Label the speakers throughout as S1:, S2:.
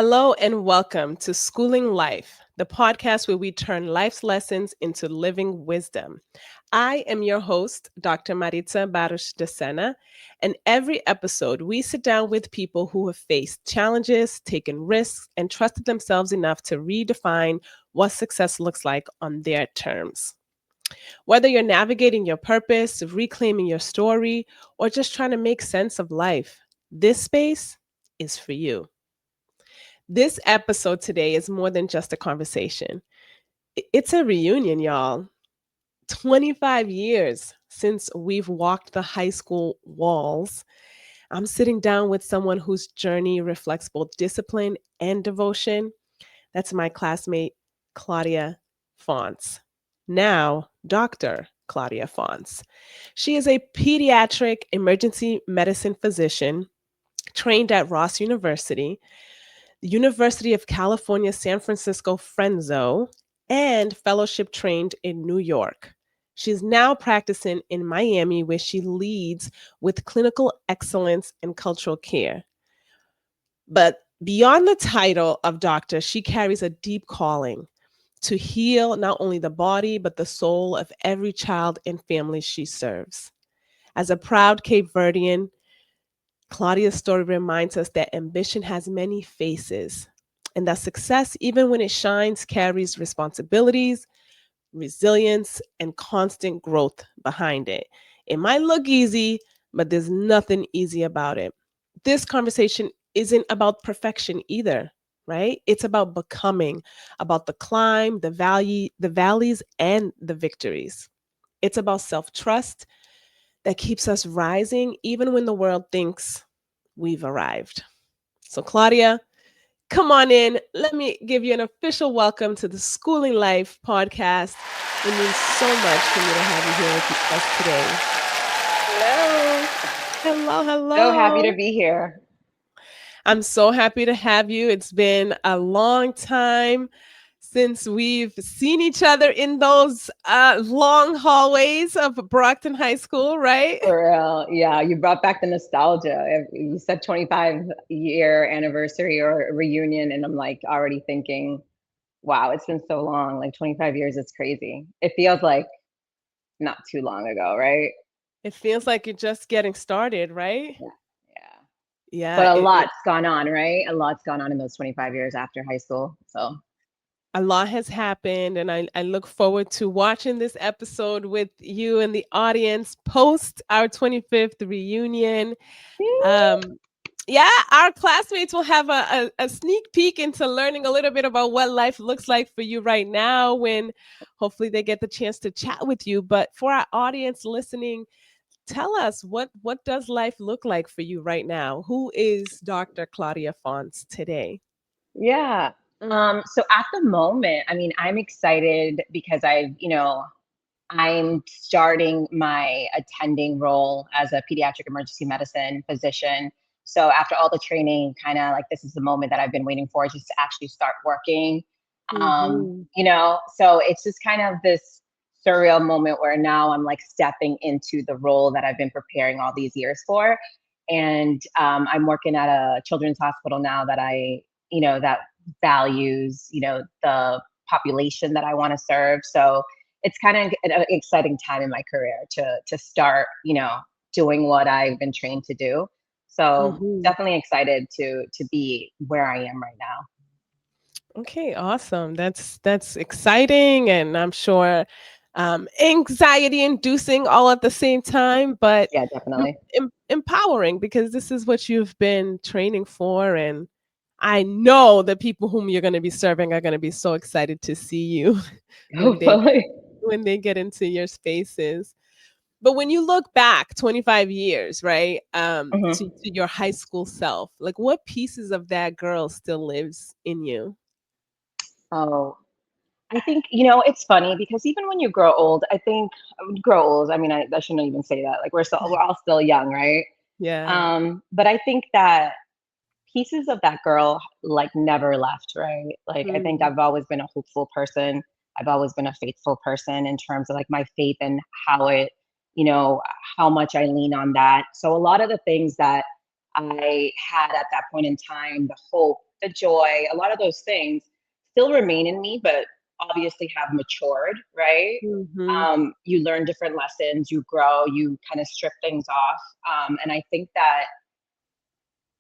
S1: Hello and welcome to Schooling Life, the podcast where we turn life's lessons into living wisdom. I am your host, Dr. Maritza Baruch de Sena, and every episode we sit down with people who have faced challenges, taken risks, and trusted themselves enough to redefine what success looks like on their terms. Whether you're navigating your purpose, reclaiming your story, or just trying to make sense of life, this space is for you. This episode today is more than just a conversation. It's a reunion, y'all. 25 years since we've walked the high school walls. I'm sitting down with someone whose journey reflects both discipline and devotion. That's my classmate, Claudia Fonts. Now, Dr. Claudia Fonts. She is a pediatric emergency medicine physician trained at Ross University, the University of California, San Francisco Frenzo, and fellowship trained in New York. She's now practicing in Miami, where she leads with clinical excellence and cultural care. But beyond the title of doctor, she carries a deep calling to heal not only the body, but the soul of every child and family she serves. As a proud Cape Verdean, Claudia's story reminds us that ambition has many faces and that success, even when it shines, carries responsibilities, resilience, and constant growth behind it. It might look easy, but there's nothing easy about it. This conversation isn't about perfection either, right? It's about becoming, about the climb, the valleys, and the victories. It's about self-trust that keeps us rising even when the world thinks we've arrived. So, Claudia, come on in. Let me give you an official welcome to the Schooling Life podcast. It means so much for me to have you here with us today.
S2: Hello.
S1: Hello,
S2: So happy to
S1: hello.
S2: be here.
S1: I'm so happy to have you. It's been a long time since we've seen each other in those long hallways of Brockton High School, right?
S2: For real. Yeah, you brought back the nostalgia. You said 25-year anniversary or reunion, and I'm like already thinking, wow, it's been so long. Like 25 years is crazy. It feels like not too long ago, right?
S1: It feels like you're just getting started, right?
S2: Yeah. Yeah. But
S1: Yeah,
S2: a
S1: it
S2: lot's gone on, right? A lot's gone on in those 25 years after high school. So,
S1: a lot has happened, and I look forward to watching this episode with you and the audience post our 25th reunion. Um, yeah, our classmates will have a sneak peek into learning a little bit about what life looks like for you right now when hopefully they get the chance to chat with you. But for our audience listening, tell us what does life look like for you right now? Who is Dr. Claudia Fonts today?
S2: yeah. So at the moment, I mean, I'm excited because I'm starting my attending role as a pediatric emergency medicine physician. So after all the training, kind of like this is the moment that I've been waiting for just to actually start working.
S1: Hmm.
S2: So it's just kind of this surreal moment where now I'm like stepping into the role that I've been preparing all these years for. And I'm working at a children's hospital now that values, the population that I want to serve. So it's kind of an exciting time in my career to start, doing what I've been trained to do. So
S1: Hmm.
S2: definitely excited to be where I am right now.
S1: Okay, awesome. That's exciting, and I'm sure anxiety inducing all at the same time, but
S2: Yeah, definitely.
S1: empowering because this is what you've been training for. And I know the people whom you're going to be serving are going to be so excited to see you when they
S2: Hopefully.
S1: when they get into your spaces. But when you look back 25 years, right,
S2: Mhm.
S1: to your high school self, like what pieces of that girl still lives in you?
S2: Oh, I think, it's funny because even when you grow old, I think grow old, I mean, I shouldn't even say that. Like we're all still young, right?
S1: Yeah.
S2: But I think that pieces of that girl like never left, right? Like I think
S1: Mm.
S2: I've always been a hopeful person. I've always been a faithful person in terms of like my faith and how it, you know, how much I lean on that. So a lot of the things that I had at that point in time, the hope, the joy, a lot of those things still remain in me, but obviously have matured, right?
S1: Mhm.
S2: You learn different lessons, you grow, you kind of strip things off. And I think that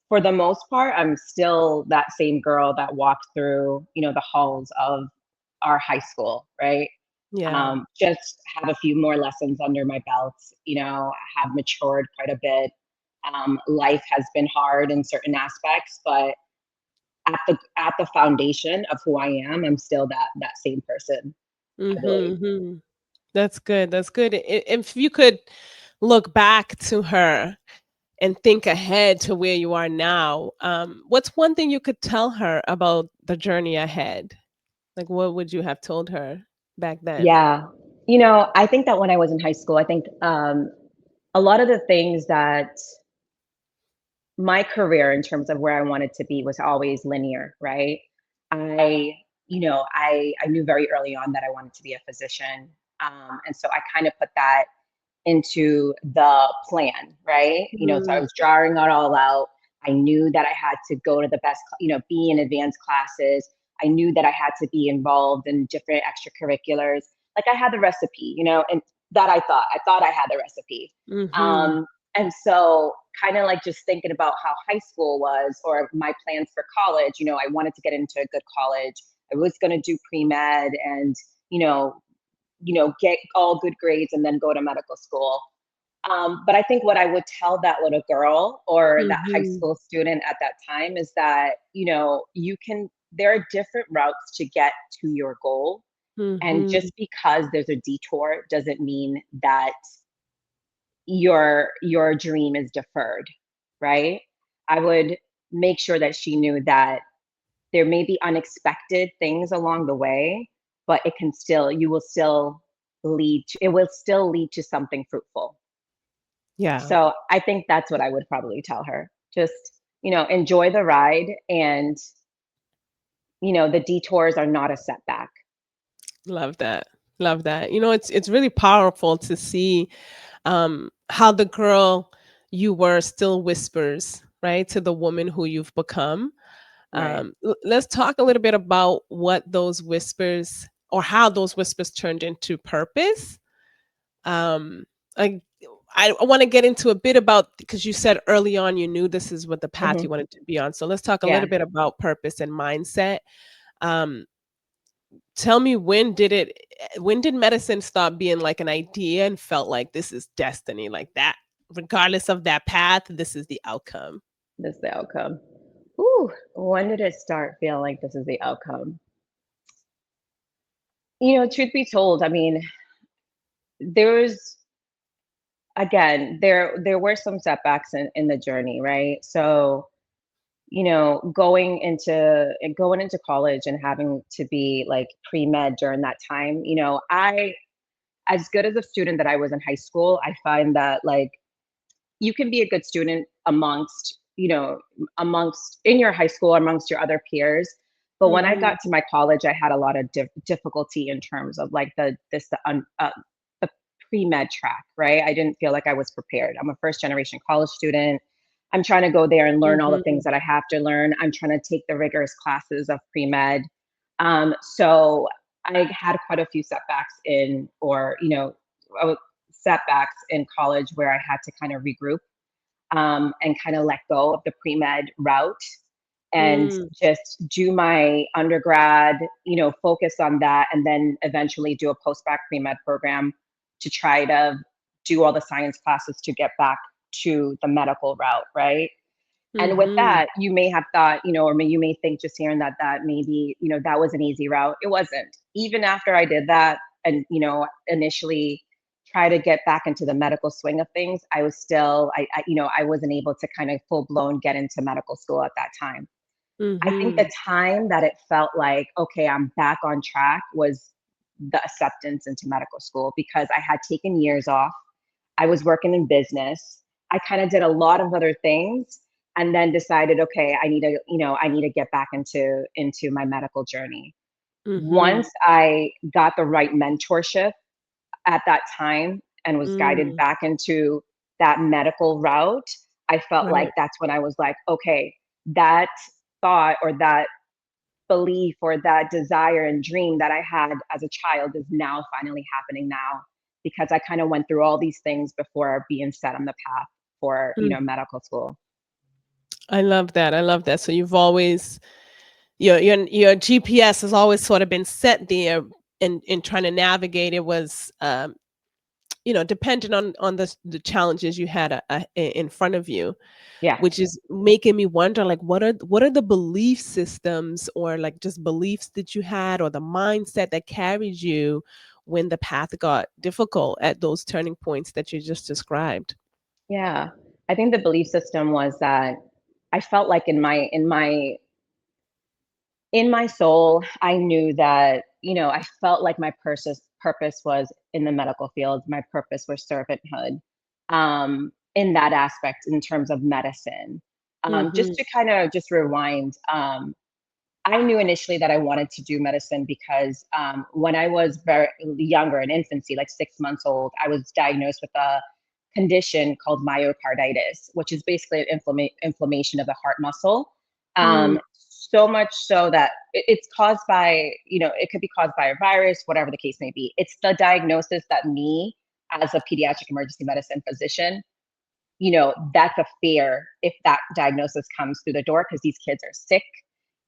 S2: for the most part, I'm still that same girl that walked through, the halls of our high school, right?
S1: Yeah.
S2: Just have a few more lessons under my belt, have matured quite a bit. Life has been hard in certain aspects, but at the foundation of who I am, I'm still that same person, I believe.
S1: Mhm, mhm. That's good, that's good. If you could look back to her and think ahead to where you are now, what's one thing you could tell her about the journey ahead? Like, what would you have told her back then?
S2: Yeah. I think that when I was in high school, I think a lot of the things that my career in terms of where I wanted to be was always linear, right? I, I knew very early on that I wanted to be a physician. And so I kind of put that into the plan, right? So I
S1: Mm,
S2: was drawing it all out. I knew that I had to go to the best, be in advanced classes. I knew that I had to be involved in different extracurriculars. Like I had the recipe, and that I thought I had the recipe.
S1: mhm,
S2: Um, and so kind of like just thinking about how high school was or my plans for college, I wanted to get into a good college. I was going to do pre-med and, you know, get all good grades and then go to medical school. But I think what I would tell that little girl or that high
S1: mhm,
S2: school student at that time is that, there are different routes to get to your goal. And
S1: mhm.
S2: just because there's a detour doesn't mean that your dream is deferred, right? I would make sure that she knew that there may be unexpected things along the way, but it will still lead to something fruitful.
S1: Yeah,
S2: So I think that's what I would probably tell her. Just, enjoy the ride and, the detours are not a setback.
S1: love that, love that. It's really powerful to see, how the girl you were still whispers, right, to the woman who you've become.
S2: Right.
S1: Let's talk a little bit about what those whispers or how those whispers turned into purpose. Um, I I want to get into a bit about because you said early on you knew this is what the path
S2: Hmm.
S1: you wanted to be on. So let's talk a
S2: Yeah.
S1: little bit about purpose and mindset. Um, Tell me when did medicine stop being like an idea and felt like this is destiny, like that, regardless of that path, this is the outcome?
S2: This is the outcome. Ooh, when did it start feeling like this is the outcome? Truth be told, I mean, there was again, there were some setbacks in the journey, right? So, going into college and having to be like pre-med during that time, I as good as a student that I was in high school, I find that like you can be a good student amongst in your high school amongst your other peers. But when I
S1: Mhm,
S2: got to my college, I had a lot of difficulty in terms of like the pre-med track, right? I didn't feel like I was prepared. I'm a first generation college student. I'm trying to go there and learn all the
S1: mhm,
S2: things that I have to learn. I'm trying to take the rigorous classes of pre-med. So I had quite a few setbacks uh, setbacks in college where I had to kind of regroup and kind of let go of the pre med route and
S1: mm,
S2: just do my undergrad, focus on that, and then eventually do a post-bacc pre-med program to try to do all the science classes to get back to the medical route, right? And with
S1: mhm,
S2: that, you may have thought, you may think just hearing that maybe, that was an easy route. It wasn't. Even after I did that and, initially try to get back into the medical swing of things, I was still, I wasn't able to kind of full blown get into medical school at that time. I think the
S1: mhm,
S2: time that it felt like, okay, I'm back on track was the acceptance into medical school because I had taken years off. I was working in business. I kind of did a lot of other things and then decided, okay, I need to get back into my medical journey.
S1: mhm,
S2: Once I got the right mentorship at that time and was guided
S1: mm,
S2: back into that medical route, I felt like
S1: right,
S2: that's when I was like, okay, that thought or that belief or that desire and dream that I had as a child is now finally happening now, because I kind of went through all these things before being set on the path for, medical school.
S1: I love that. I love that. So you've always your GPS has always sort of been set there, and in trying to navigate it was dependent on the challenges you had in front of you,
S2: Yeah.
S1: which is making me wonder, like, what are the belief systems, or like just beliefs that you had, or the mindset that carried you when the path got difficult at those turning points that you just described.
S2: Yeah. I think the belief system was that I felt like in my soul, I knew that, I felt like my purpose was in the medical field. My purpose was servanthood, in that aspect, in terms of medicine. Just
S1: Mhm.
S2: to kind of just rewind, I knew initially that I wanted to do medicine because when I was very younger, in infancy, like 6 months old, I was diagnosed with a condition called myocarditis, which is basically an inflammation of the heart muscle.
S1: Mm,
S2: So much so that it's caused by, it could be caused by a virus, whatever the case may be. It's the diagnosis that me, as a pediatric emergency medicine physician, that's a fear if that diagnosis comes through the door, because these kids are sick.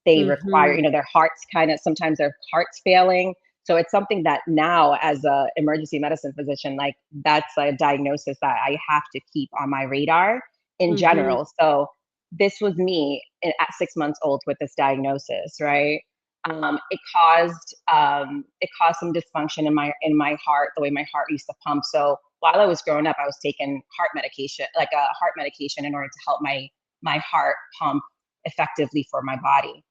S2: They require,
S1: mhm,
S2: their hearts kind of, sometimes their hearts failing. So it's something that now, as a emergency medicine physician, like, that's a diagnosis that I have to keep on my radar in
S1: mhm,
S2: general. So this was me at 6 months old with this diagnosis, right? It caused some dysfunction in my heart, the way my heart used to pump. So while I was growing up, I was taking heart medication, like a heart medication, in order to help my heart pump effectively for my body.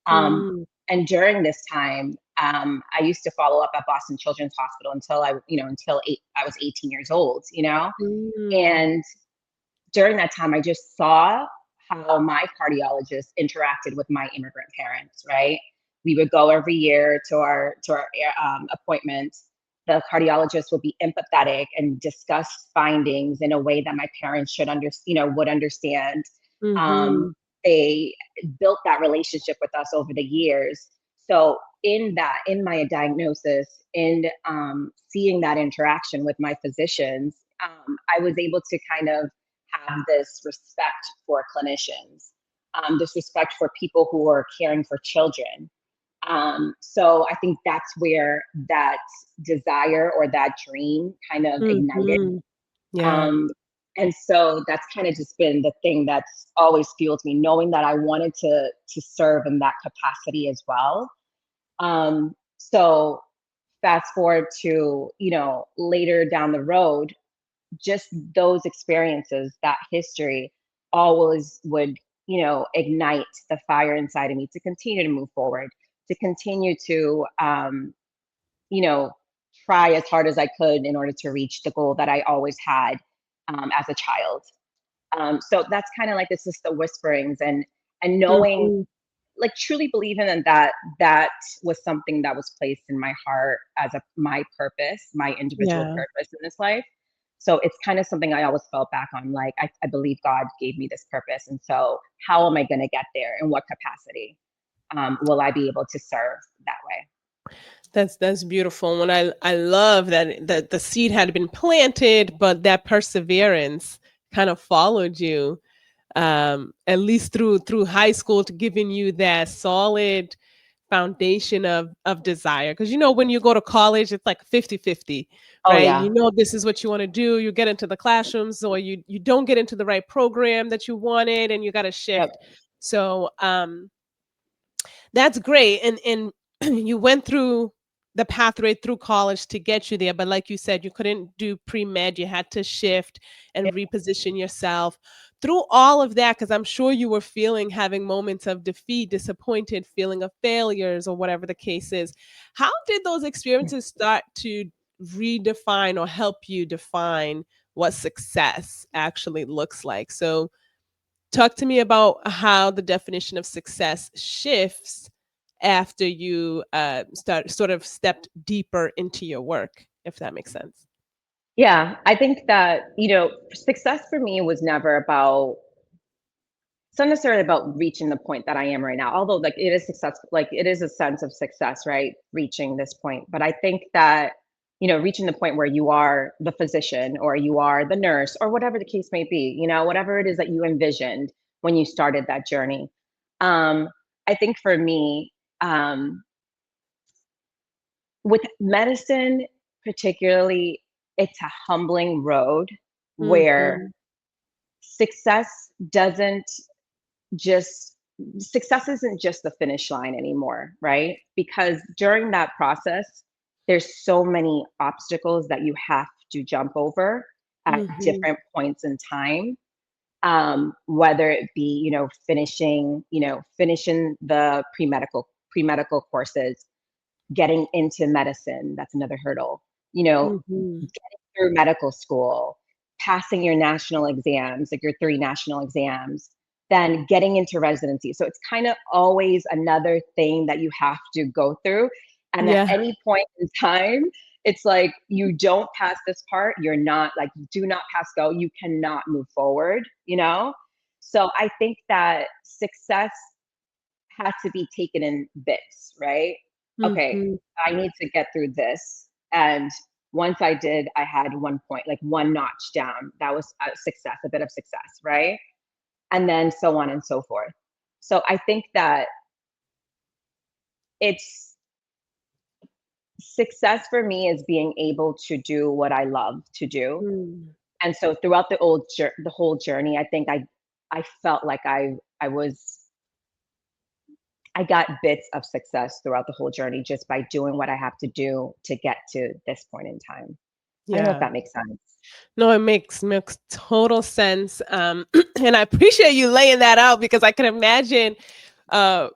S2: Um,
S1: mm,
S2: and during this time, I used to follow up at Boston Children's Hospital until I was 18 years old,
S1: mm,
S2: and during that time, I just saw how my cardiologist interacted with my immigrant parents. Right, we would go every year to our appointments. The cardiologist would be empathetic and discuss findings in a way that my parents would understand. Um,
S1: mhm,
S2: they built that relationship with us over the years. So in my diagnosis, in seeing that interaction with my physicians, I was able to kind of have this respect for clinicians, this respect for people who are caring for children. So I think that's where that desire or that dream kind of ignited.
S1: mhm. Yeah.
S2: Um, and so that's kind of just been the thing that's always fueled me, knowing that I wanted to serve in that capacity as well. So fast forward to, later down the road, just those experiences, that history, always would, ignite the fire inside of me to continue to move forward, to continue to, you know, try as hard as I could in order to reach the goal that I always had, as a child. So that's kind of like, this is the whisperings, and knowing,
S1: Mhm.
S2: like, truly believing in that was something that was placed in my heart as my purpose, my individual
S1: Yeah.
S2: purpose in this life. So it's kind of something I always felt back on. Like, I believe God gave me this purpose. And so how am I going to get there? In what capacity will I be able to serve that way?
S1: That's beautiful. And I love that the seed had been planted, but that perseverance kind of followed you, at least through high school, to giving you that solid foundation of desire. Because when you go to college, it's like 50-50,
S2: Oh,
S1: right?
S2: yeah.
S1: This is what you want to do. You get into the classrooms, or you don't get into the right program that you wanted, and you got to
S2: Yep.
S1: shift. So that's great. And you went through the pathway through college to get you there, but like you said, you couldn't do pre-med. You had to shift and
S2: Yep.
S1: reposition yourself through all of that, because I'm sure you were having moments of defeat, disappointed, feeling of failures, or whatever the case is. How did those experiences start to redefine or help you define what success actually looks like? So talk to me about how the definition of success shifts after you start sort of stepped deeper into your work, if that makes sense.
S2: Yeah. I think that, success for me was never about it's not necessarily about reaching the point that I am right now, although like it is successful, like it is a sense of success, right? Reaching this point. But I think that, reaching the point where you are the physician or you are the nurse or whatever the case may be, whatever it is that you envisioned when you started that journey. Um, I think for me, with medicine, particularly, it's a humbling road where
S1: Mhm.
S2: success doesn't just success isn't just the finish line anymore, right? Because during that process, there's so many obstacles that you have to jump over at
S1: Mhm.
S2: different points in time. Whether it be, finishing the pre-medical courses, getting into medicine, that's another hurdle.
S1: Mhm.
S2: Getting through medical school, passing your national exams, like your 3 national exams, then getting into residency. So it's kind of always another thing that you have to go through. And at
S1: Yeah.
S2: any point in time, it's like you don't pass this part, you're not like, do not pass go, you cannot move forward. So I think that success has to be taken in bits, right? Okay,
S1: Mhm.
S2: I need to get through this. And once I did, I had 1 point, like one notch down. That was a success, a bit of success, right? And then so on and so forth. So I think that it's success for me is being able to do what I love to do.
S1: Mm.
S2: And so throughout the whole journey, I think I felt like I got bits of success throughout the whole journey just by doing what I have to do to get to this point in time. I don't know if
S1: Yeah.
S2: that makes sense.
S1: No, it makes total sense, and I appreciate you laying that out because I can imagine, uh,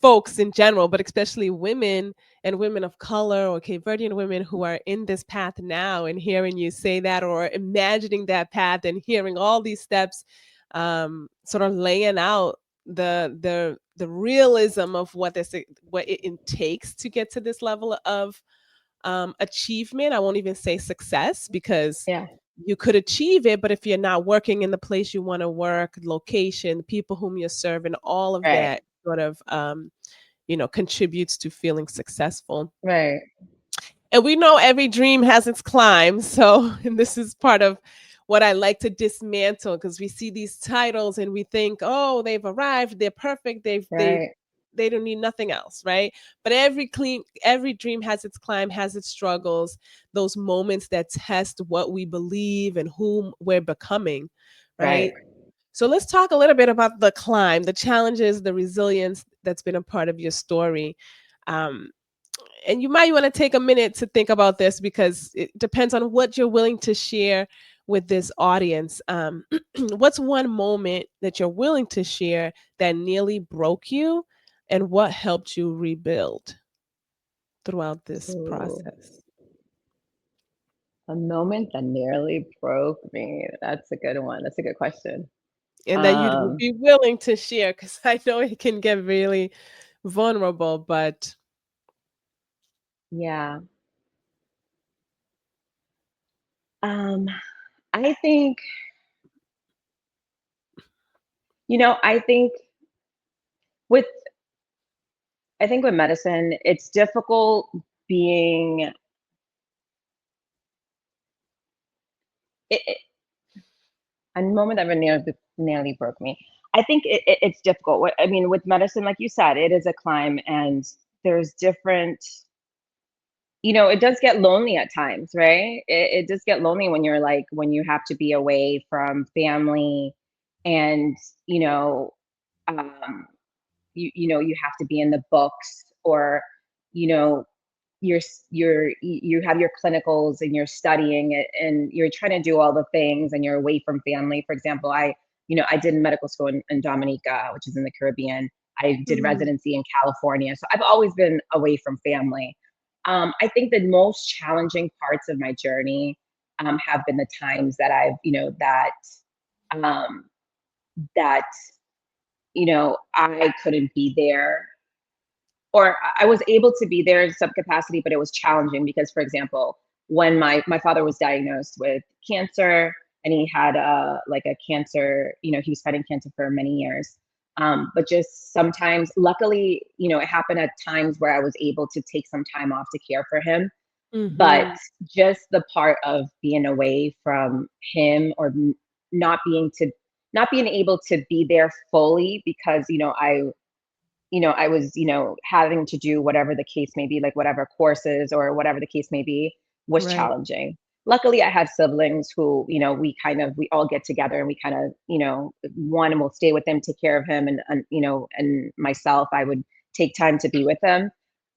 S1: folks in general, but especially women and women of color or Cape Verdean women who are in this path now and hearing you say that or imagining that path and hearing all these steps, sort of laying out the realism of what it takes to get to this level of achievement. I won't even say success because
S2: Yeah,
S1: you could achieve it, but if you're not working in the place you want to work, location, people whom you're serving, all of
S2: right,
S1: that sort of contributes to feeling successful.
S2: right,
S1: And we know every dream has its climb. So, and this is part of what I like to dismantle because we see these titles and we think, oh, they've arrived, they're perfect,
S2: right,
S1: they don't need nothing else, right? But every dream has its climb, has its struggles, those moments that test what we believe and whom we're becoming,
S2: right.
S1: right? So let's talk a little bit about the climb, the challenges, the resilience that's been a part of your story. Um, and you might want to take a minute to think about this because it depends on what you're willing to share with this audience. What's one moment that you're willing to share that nearly broke you, and what helped you rebuild throughout this
S2: Ooh,
S1: process?
S2: a moment that nearly broke me. That's a good one. That's a good question.
S1: And that you'd
S2: Um,
S1: be willing to share because I know it can get really vulnerable, but
S2: yeah. Um, I think, I think with with medicine, it's difficult being it, a moment that nearly broke me. I think it's difficult. I mean, with medicine, like you said, it is a climb, and there's different. It does get lonely at times, right? It does get lonely when when you have to be away from family, and you know, um, you have to be in the books, or you know you have your clinicals and you're studying it and you're trying to do all the things and you're away from family. For example, I did medical school in Dominica, which is in the Caribbean. I did
S1: Mhm.
S2: residency in California, so I've always been away from family. I think the most challenging parts of my journey have been the times that I've um, that I couldn't be there, or I was able to be there in some capacity, but it was challenging because, for example, when my father was diagnosed with cancer and he had like a cancer. He was fighting cancer for many years. But just sometimes, luckily, it happened at times where I was able to take some time off to care for him. But
S1: Mhm.
S2: just the part of being away from him, or not not being able to be there fully, because I was, having to do whatever the case may be, like whatever courses or whatever the case may be, was
S1: Right.
S2: challenging. Luckily, I had siblings who, we all get together and we kind of, one will stay with him, take care of him, and myself, I would take time to be with him.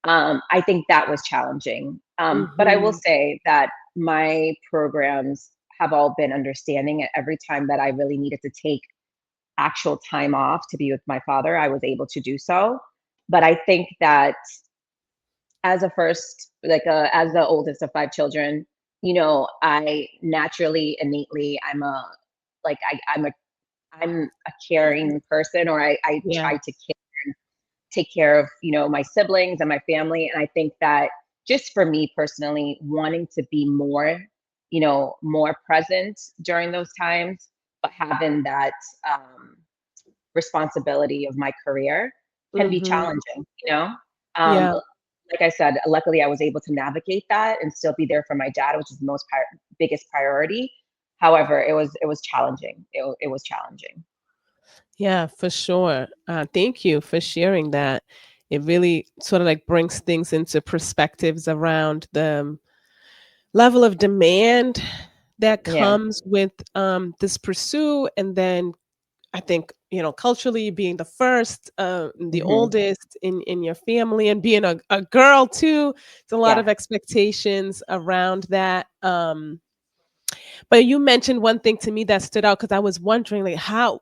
S2: I think that was challenging. But I will
S1: Mhm.
S2: say that my programs have all been understanding. Every time that I really needed to take actual time off to be with my father, I was able to do so. But I think that as a first, like as the oldest of five children, I naturally, innately, I'm a caring person, or I
S1: Yeah.
S2: try to take care of, my siblings and my family. And I think that just for me personally, wanting to be more present during those times, but having that responsibility of my career can be
S1: Mhm.
S2: challenging, you know? Um,
S1: Yeah.
S2: like I said, luckily I was able to navigate that and still be there for my dad, which is the biggest priority. However, it was challenging. It was challenging.
S1: Yeah, for sure. Thank you for sharing that. It really sort of like brings things into perspectives around the level of demand that
S2: Yeah.
S1: comes with this pursuit. And then I think, culturally being the first, the
S2: Hmm.
S1: oldest in your family, and being a girl too, it's a lot
S2: Yeah.
S1: of expectations around that. But you mentioned one thing to me that stood out, because I was wondering, like, how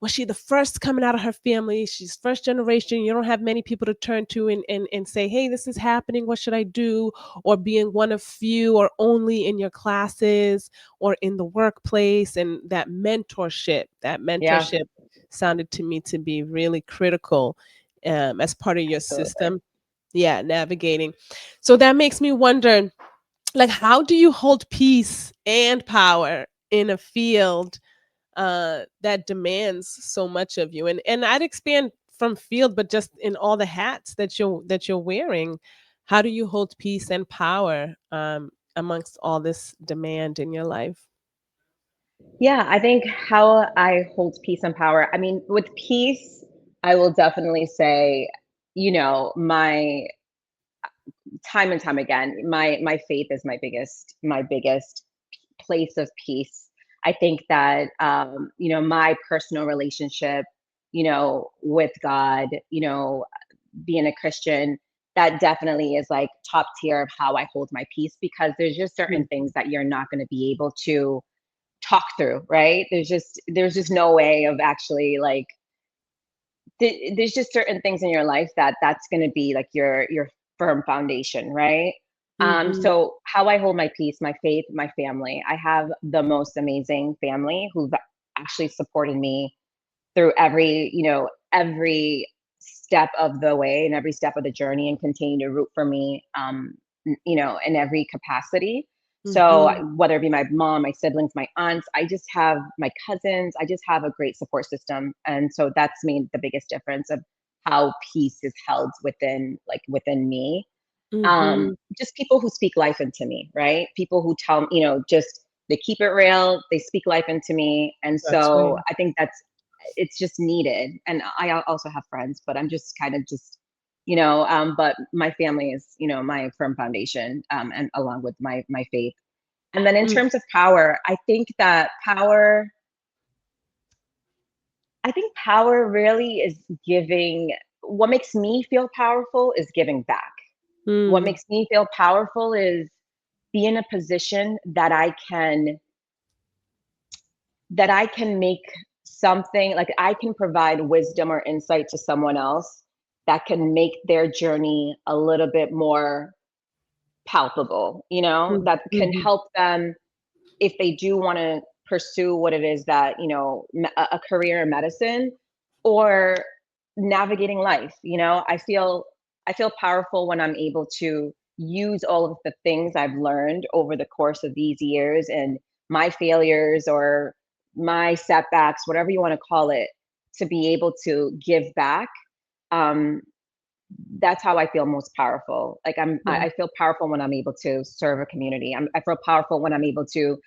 S1: was she the first coming out of her family? She's first generation. You don't have many people to turn to and say, "Hey, this is happening. What should I do?" Or being one of few or only in your classes or in the workplace, and that
S2: Yeah.
S1: mentorship sounded to me to be really critical, as part of your
S2: Absolutely.
S1: system. Yeah, navigating. So that makes me wonder, like, how do you hold peace and power in a field that demands so much of you? And I'd expand from field, but just in all the hats that you're wearing, how do you hold peace and power amongst all this demand in your life?
S2: Yeah, I think how I hold peace and power. I mean, with peace, I will definitely say, my time and time again, my faith is my biggest place of peace. I think that my personal relationship, with God, being a Christian, that definitely is like top tier of how I hold my peace, because there's just certain
S1: Mhm.
S2: things that you're not going to be able to talk through, right? There's just no way of actually like there's just certain things in your life that's going to be like your firm foundation, right?
S1: Mhm.
S2: So how I hold my peace, my faith, my family. I have the most amazing family who've actually supported me through every step of the way and every step of the journey, and continue to root for me, in every capacity. So
S1: Mhm.
S2: whether it be my mom, my siblings, my aunts, I just have my cousins, I just have a great support system. And so that's made the biggest difference of how peace is held within me.
S1: Mhm.
S2: Just people who speak life into me, right? People who tell me, just they keep it real, they speak life into me. And
S1: That's
S2: so
S1: right.
S2: I think it's just needed. And I also have friends, but I'm just kind of just, but my family is, my firm foundation, and along with my faith. And then in
S1: Mm,
S2: terms of power, I think power really is giving. What makes me feel powerful is giving back. What
S1: mm,
S2: makes me feel powerful is be in a position that I can make something, like I can provide wisdom or insight to someone else that can make their journey a little bit more palpable,
S1: mm,
S2: that can
S1: mhm.
S2: help them if they do want to pursue what it is that, a career in medicine, or navigating life. I feel powerful when I'm able to use all of the things I've learned over the course of these years, and my failures or my setbacks, whatever you want to call it, to be able to give back. Um, that's how I feel most powerful. Like
S1: Yeah.
S2: I feel powerful when I'm able to serve a community. I feel powerful when I'm able to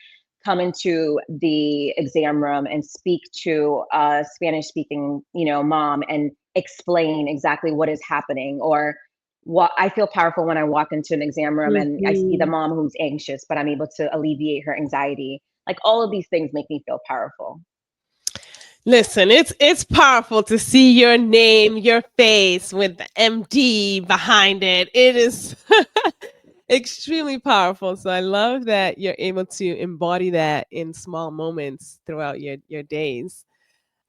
S2: come into the exam room and speak to a Spanish speaking, mom and explain exactly what is happening. Or what I feel powerful when I walk into an exam room and I see the
S1: Mhm.
S2: mom who's anxious, but I'm able to alleviate her anxiety. Like all of these things make me feel powerful.
S1: Listen, it's powerful to see your name, your face with the MD behind it. It is extremely powerful. So I love that you're able to embody that in small moments throughout your days.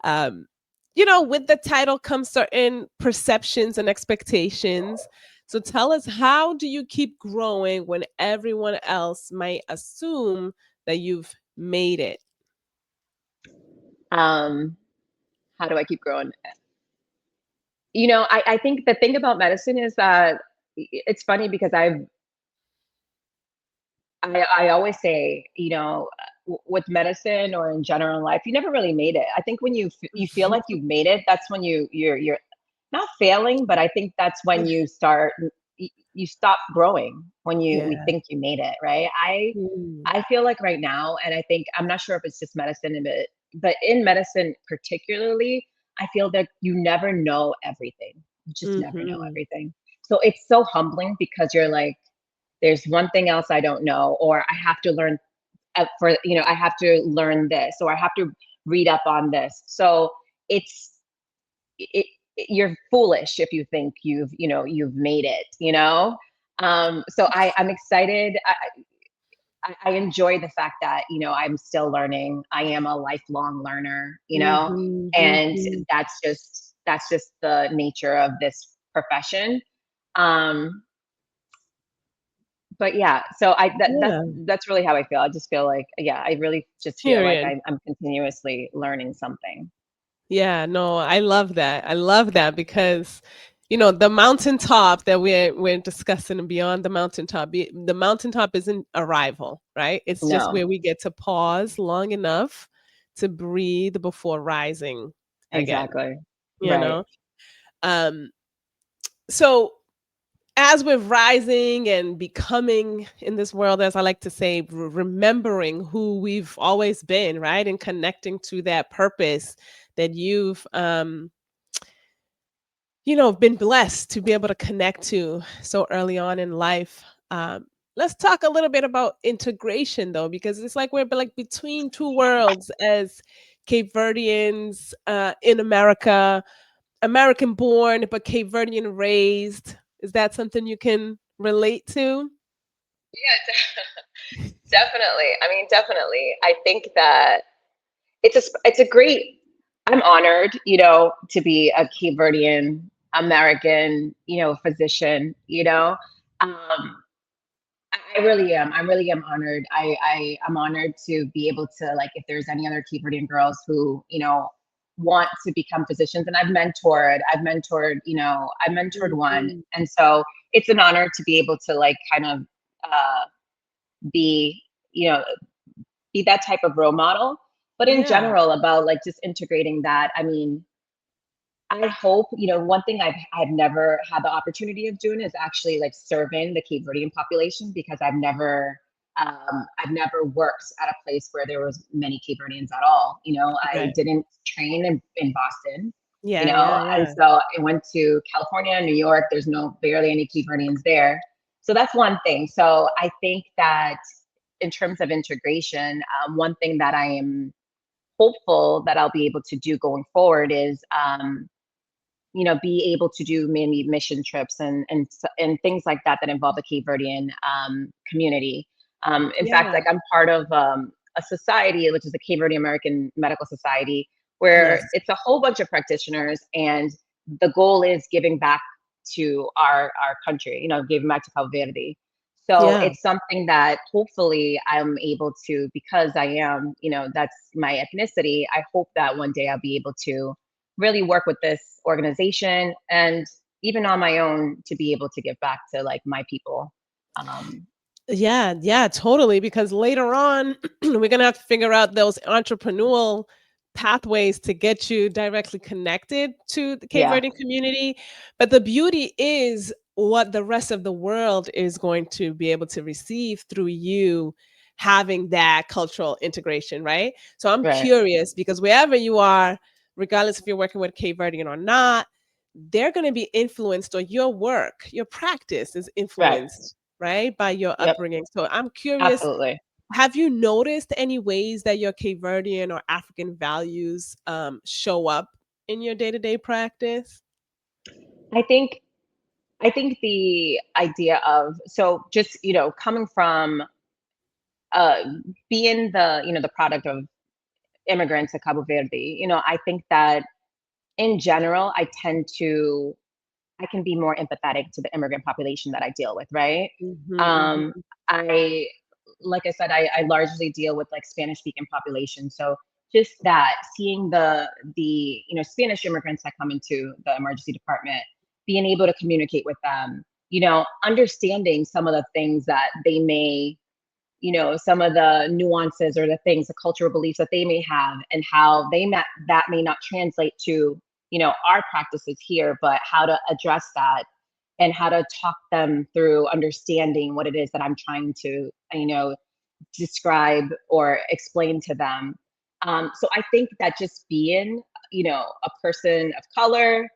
S1: Um, with the title comes certain perceptions and expectations. So tell us, how do you keep growing when everyone else might assume that you've made it?
S2: Um, how do I keep growing? I think the thing about medicine is that it's funny because I always say, with medicine or in general in life, you never really made it. I think when you feel like you've made it, that's when you're not failing, but I think that's when you stop growing when you
S1: Yeah.
S2: think you made it, right?
S1: Mm.
S2: I feel like right now, and I think I'm not sure if it's just medicine, but in medicine particularly, I feel that you never know everything. You just never know
S1: Mhm.
S2: everything. So it's so humbling because you're like, there's one thing else I don't know, or I have to learn I have to learn this, or I have to read up on this. So it's it, you're foolish if you think you've made it. So I'm excited. I enjoy the fact that I'm still learning. I am a lifelong learner.
S1: Mhm,
S2: And
S1: mhm.
S2: that's just the nature of this profession. Um, but yeah, so
S1: Yeah,
S2: that's really how I feel. I just feel like, yeah, I really just feel like
S1: period.
S2: I'm continuously learning something.
S1: Yeah, no, I love that. I love that because, the mountaintop that we're discussing and beyond the mountaintop, the mountaintop isn't arrival, right? It's just
S2: No,
S1: where we get to pause long enough to breathe before rising again,
S2: exactly.
S1: you
S2: Right.
S1: know? Um, so as we're rising and becoming in this world, as I like to say, remembering who we've always been, right? And connecting to that purpose that you've, been blessed to be able to connect to so early on in life. Let's talk a little bit about integration, though, because it's like we're like between two worlds as Cape Verdeans in America, American born, but Cape Verdean raised. Is that something you can relate to?
S2: Yeah, definitely. I mean, definitely. I think that it's a great. I'm honored, to be a Cape Verdean American, physician. I really am. I really am honored. I'm honored to be able to, like, if there's any other Cape Verdean girls who, want to become physicians, and I've mentored one.
S1: Mhm.
S2: And so it's an honor to be able to, like, kind of uh, be, you know, be that type of role model. But in
S1: Yeah,
S2: general, about like just integrating that, I mean, I hope, one thing I've never had the opportunity of doing is actually like serving the Cape Verdean population, because I've never worked at a place where there was many Cape Verdeans at all. I
S1: right.
S2: didn't train in Boston,
S1: Yeah, yeah,
S2: and
S1: yeah.
S2: so I went to California, New York. There's no barely any Cape Verdeans there. So that's one thing. So I think that in terms of integration, one thing that I am hopeful that I'll be able to do going forward is, be able to do maybe mission trips and things like that that involve the Cape Verdean community. In fact,
S1: Yeah.
S2: like I'm part of a society, which is the Cape Verdean American Medical Society, where
S1: Yes.
S2: it's a whole bunch of practitioners, and the goal is giving back to our country, giving back to Cabo Verde. So
S1: Yeah.
S2: it's something that hopefully I'm able to, because I am, that's my ethnicity. I hope that one day I'll be able to really work with this organization, and even on my own, to be able to give back to like my people. Um,
S1: Yeah, yeah, totally. Because later on, we're gonna have to figure out those entrepreneurial pathways to get you directly connected to the Cape
S2: Yeah,
S1: Verdean community. But the beauty is what the rest of the world is going to be able to receive through you having that cultural integration, right? So I'm
S2: right,
S1: curious because wherever you are, regardless if you're working with Cape Verdean or not, they're going to be influenced, or your work, your practice is
S2: right.
S1: influenced, right, by your
S2: Yep,
S1: upbringing. So I'm curious,
S2: absolutely.
S1: have you noticed any ways that your Cape Verdean or African values show up in your day-to-day practice?
S2: I think I think the idea of, so just, coming from uh being the product of immigrants to Cabo Verde, I think that in general I can be more empathetic to the immigrant population that I deal with, right?
S1: Mhm,
S2: Um,
S1: mhm.
S2: I, like I said, I largely deal with like Spanish speaking population. So just that, seeing the Spanish immigrants that come into the emergency department, being able to communicate with them, understanding some of the things that they may, some of the nuances or the things, the cultural beliefs that they may have, and how that may not translate to, our practices here, but how to address that and how to talk them through understanding what it is that I'm trying to, describe or explain to them. So I think that just being, a person of color,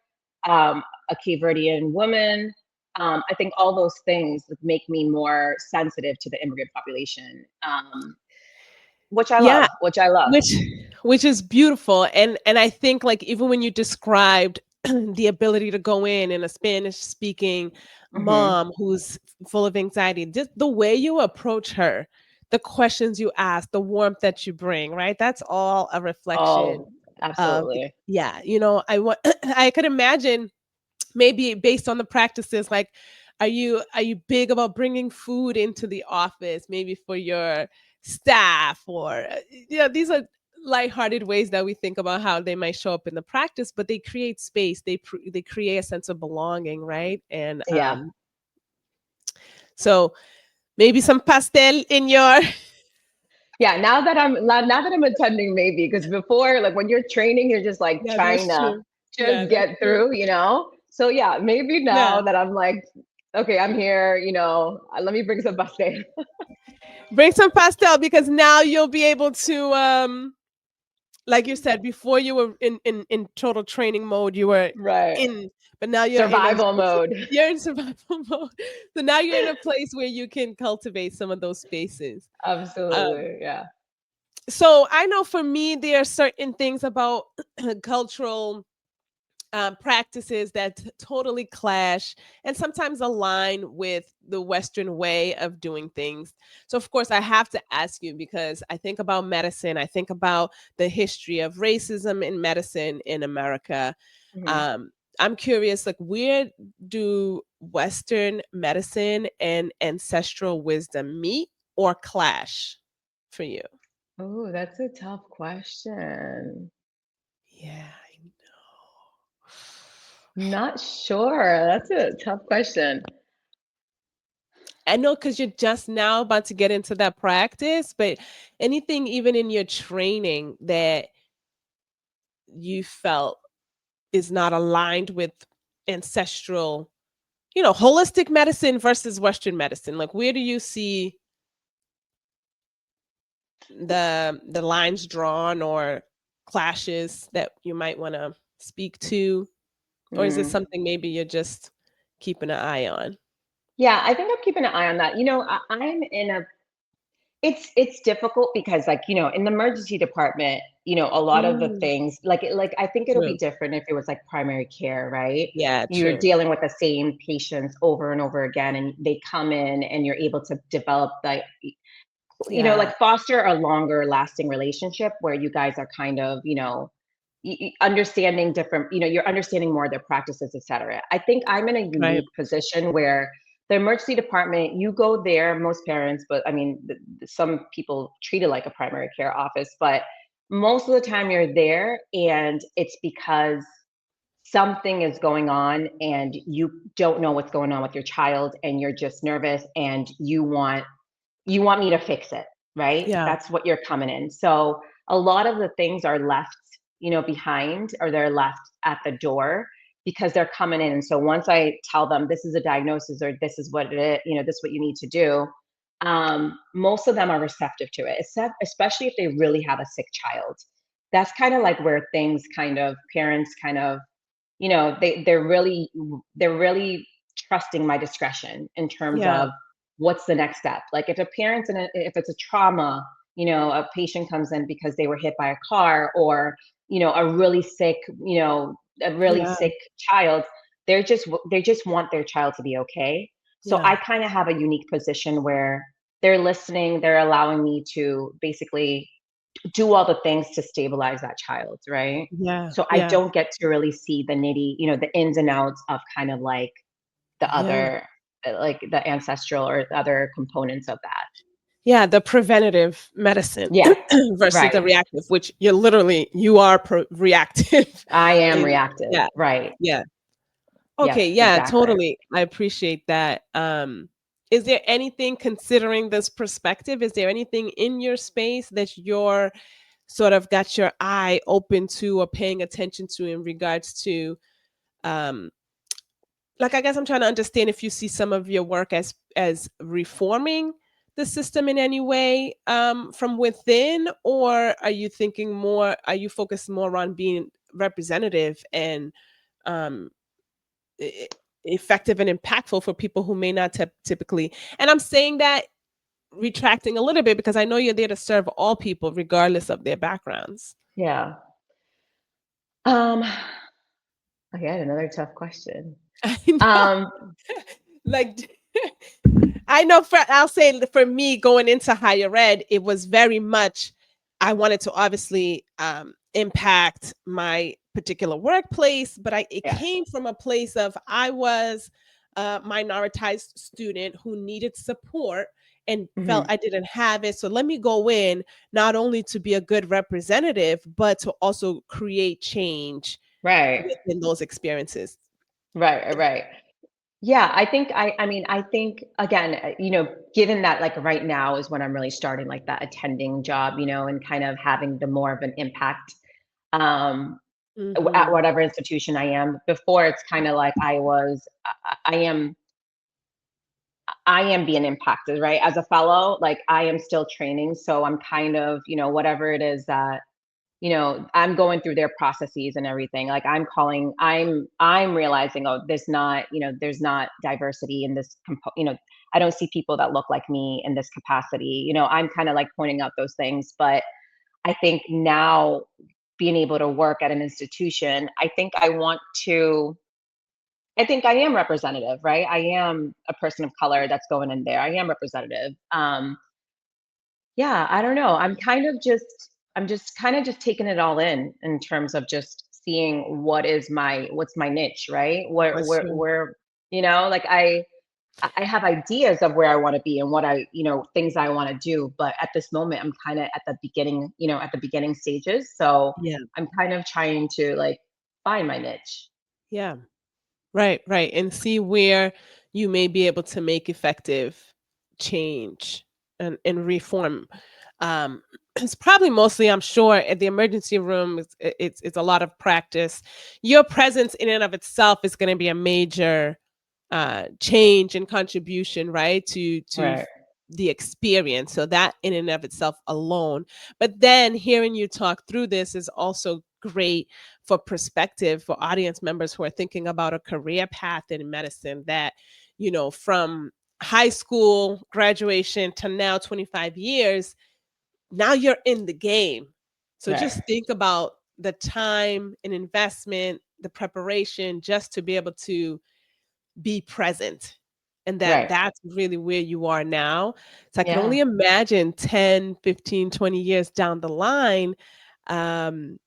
S2: a Cape Verdean woman, I think all those things would make me more sensitive to the immigrant population, which I
S1: Yeah,
S2: love, which I love.
S1: which which is beautiful, and I think, like, even when you described the ability to go in a Spanish-speaking
S2: Hmm.
S1: mom who's full of anxiety, just the way you approach her, the questions you ask, the warmth that you bring, right? That's all a reflection
S2: Oh,
S1: of
S2: absolutely.
S1: yeah, I want I could imagine maybe based on the practices, like, are you big about bringing food into the office, maybe for your staff, or these are lighthearted ways that we think about how they might show up in the practice, but they create space, they create a sense of belonging, right? And
S2: Yeah.
S1: so maybe some pastel in your
S2: Yeah, now that I'm attending, maybe, because before, like when you're training, you're just like
S1: yeah,
S2: trying
S1: that's
S2: to
S1: true. Yeah,
S2: just
S1: that's
S2: get
S1: true.
S2: through. So yeah, maybe
S1: Yeah,
S2: now that I'm like, okay, I'm here, let me bring some buffet.
S1: bring some pastel because now you'll be able to like you said, before you were in total training mode, you were
S2: Right.
S1: in, but now you're in a
S2: Survival mode.
S1: you're in survival mode. So now you're in a place where you can cultivate some of those spaces. Um,
S2: Absolutely. Yeah.
S1: so I know for me, there are certain things about cultural practices that totally clash and sometimes align with the Western way of doing things. So, of course, I have to ask you because I think about medicine, I think about the history of racism in medicine in America.
S2: Hmm.
S1: Um, I'm curious, like, where do Western medicine and ancestral wisdom meet or clash for you?
S2: Oh, that's a tough question.
S1: Yeah, I
S2: Not sure. That's a tough question.
S1: know because you're just now about to get into that practice, but anything even in your training that you felt is not aligned with ancestral, holistic medicine versus Western medicine. Like, where do you see the lines drawn or clashes that you might want to speak to? Or is it
S2: Hmm.
S1: something maybe you're just keeping an eye on?
S2: Yeah, I think I'm keeping an eye on that. I'm in a it's difficult because, like, in the emergency department, a lot of the
S1: Mm,
S2: things, like I think it'll be
S1: true.
S2: different if it was like primary care, right?
S1: Yeah,
S2: You're
S1: true.
S2: dealing with the same patients over and over again, and they come in and you're able to develop, like,
S1: Yeah,
S2: like foster a longer lasting relationship where you guys are kind of, understanding different, you're understanding more of their practices, et cetera. I think I'm in a
S1: right.
S2: unique position where the emergency department, you go there, most parents, but I mean, some people treat it like a primary care office, but most of the time you're there and it's because something is going on and you don't know what's going on with your child and you're just nervous and you want you want me to fix it, right?
S1: Yeah.
S2: That's what you're coming in. So a lot of the things are left, behind, or they're left at the door because they're coming in. And so once I tell them this is a diagnosis or this is what it is, this is what you need to do, most of them are receptive to it, except especially if they really have a sick child. That's kind of like where things kind of parents kind of, they're really trusting my discretion in terms
S1: Yeah.
S2: of what's the next step. Like if a parent and if it's a trauma, a patient comes in because they were hit by a car, or a really sick, a really
S1: Yeah.
S2: sick child, they just want their child to be okay. So
S1: Yeah.
S2: I kind of have a unique position where they're listening, they're allowing me to basically do all the things to stabilize that child, right?
S1: Yeah.
S2: So I
S1: Yeah.
S2: don't get to really see the ins and outs of kind of like the
S1: Yeah.
S2: other, like the ancestral or the other components of that.
S1: Yeah, the preventative medicine
S2: Yes,
S1: versus the
S2: right.
S1: reactive, which you are reactive.
S2: I am
S1: And
S2: reactive.
S1: yeah,
S2: Right.
S1: yeah.
S2: Yep,
S1: Okay, yeah,
S2: exactly.
S1: totally. I appreciate that. Is there anything, considering this perspective, is there anything in your space that you're sort of got your eye open to or paying attention to in regards to um like, I guess I'm trying to understand if you see some of your work as reforming the system in any way, from within, or are you focused more on being representative and um e- effective and impactful for people who may not typically, and I'm saying that retracting a little bit because I know you're there to serve all people regardless of their backgrounds.
S2: Yeah. Um, okay, another tough question.
S1: I know.
S2: Um,
S1: Like I know I'll say for me going into higher ed, it was very much I wanted to obviously impact my particular workplace, but it
S2: yes.
S1: came from a place of I was a minoritized student who needed support and felt
S2: Hmm.
S1: I didn't have it. So let me go in not only to be a good representative, but to also create change
S2: Right.
S1: within those experiences.
S2: Right. Yeah, I think again, given that like right now is when I'm really starting like that attending job, and kind of having the more of an impact um at
S1: Hmm.
S2: whatever institution I am. Before it's kind of like I am being impacted, right? As a fellow, like I am still training, so I'm kind of, whatever it is that I'm going through their processes and everything. Like I'm realizing, oh, there's not diversity in this, I don't see people that look like me in this capacity. I'm kind of like pointing out those things. But I think now being able to work at an institution, I think I am representative, right? I am a person of color that's going in there. I am representative. Yeah, I don't know. I'm just kind of just taking it all in terms of just seeing what's my niche, right? Where
S1: What's
S2: where
S1: your
S2: where like I have ideas of where I want to be and what things I want to do, but at this moment I'm kind of at the beginning stages. So
S1: yeah.
S2: I'm kind of trying to like find my niche.
S1: Yeah. Right, right, and see where you may be able to make effective change and reform. Um, it's probably mostly, I'm sure, at the emergency room. It's a lot of practice. Your presence in and of itself is going to be a major change and contribution, right, to
S2: Right.
S1: the experience. So that in and of itself alone. But then hearing you talk through this is also great for perspective for audience members who are thinking about a career path in medicine that, from high school graduation to now 25 years, now you're in the game. So
S2: Right.
S1: just think about the time and investment, the preparation just to be able to be present, and
S2: Right.
S1: that's really where you are now. So I can
S2: Yeah.
S1: only imagine 10, 15, 20 years down the line, um,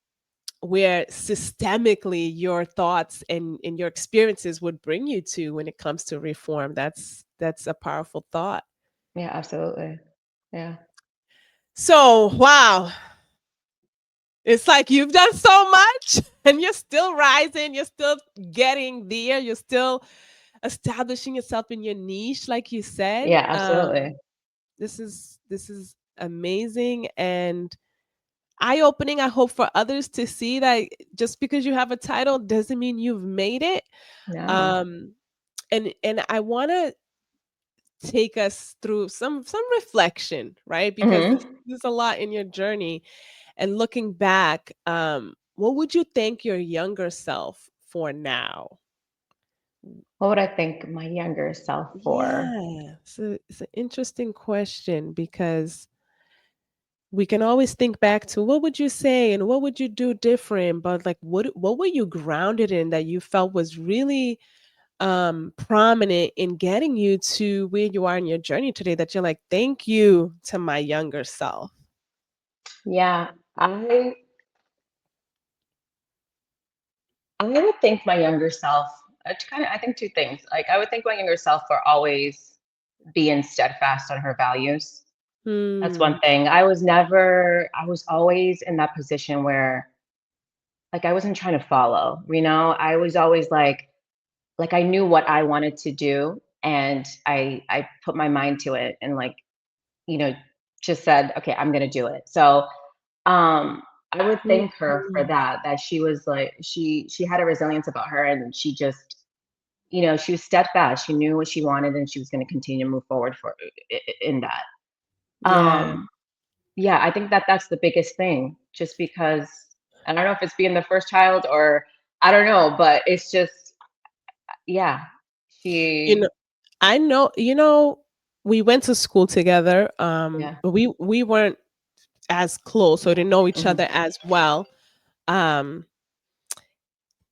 S1: where systemically your thoughts and your experiences would bring you to when it comes to reform. That's a powerful thought.
S2: Yeah, absolutely. Yeah.
S1: So, wow, it's like you've done so much and you're still rising, you're still getting there, you're still establishing yourself in your niche, like you said.
S2: Yeah, absolutely.
S1: this is amazing and eye-opening. I hope for others to see that just because you have a title doesn't mean you've made it.
S2: No.
S1: Um, and I want to take us through some reflection, right? Because
S2: Hmm.
S1: there's a lot in your journey. And looking back, what would you thank your younger self for now?
S2: What would I thank my younger self for?
S1: Yeah, it's an interesting question because we can always think back to what would you say and what would you do different, but like what were you grounded in that you felt was really prominent in getting you to where you are in your journey today that you're like, thank you to my younger self.
S2: Yeah, I would thank my younger self. It's kind of, I think two things. Like I would thank my younger self for always being steadfast on her values. That's one
S1: Hmm.
S2: thing. I was always in that position where like I wasn't trying to follow, you know? I was always like I knew what I wanted to do and I put my mind to it and like, you know, just said, okay, I'm gonna do it. So I would thank her for
S1: Mhm.
S2: that, that she was like she had a resilience about her and she just, you know, she was steadfast. She knew what she wanted and she was going to continue to move forward in that.
S1: Yeah.
S2: Um yeah, I think that that's the biggest thing just because I don't know if it's being the first child or I don't know, but it's just yeah.
S1: You know,
S2: She
S1: I know, we went to school together,
S2: yeah.
S1: but we weren't as close, so didn't know each
S2: Mhm.
S1: other as well. Um,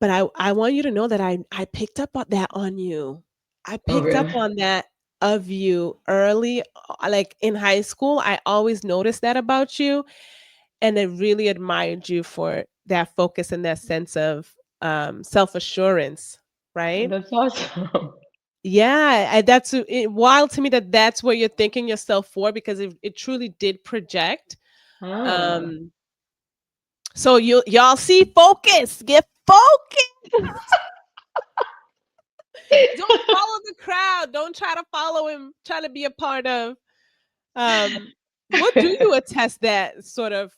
S1: but I want you to know that I picked up on that on you. I
S2: Oh
S1: picked up
S2: really?
S1: on that of you early, like in high school. I always noticed that about you, and I really admired you for that focus and that sense of self assurance, right?
S2: That's awesome.
S1: Yeah, that's wild to me that that's what you're thinking yourself for because it truly did project.
S2: Ah.
S1: Um, so y'all see, focus, get focused. Don't follow the crowd. Don't try to follow him. Try to be a part of. Um, what do you attest that sort of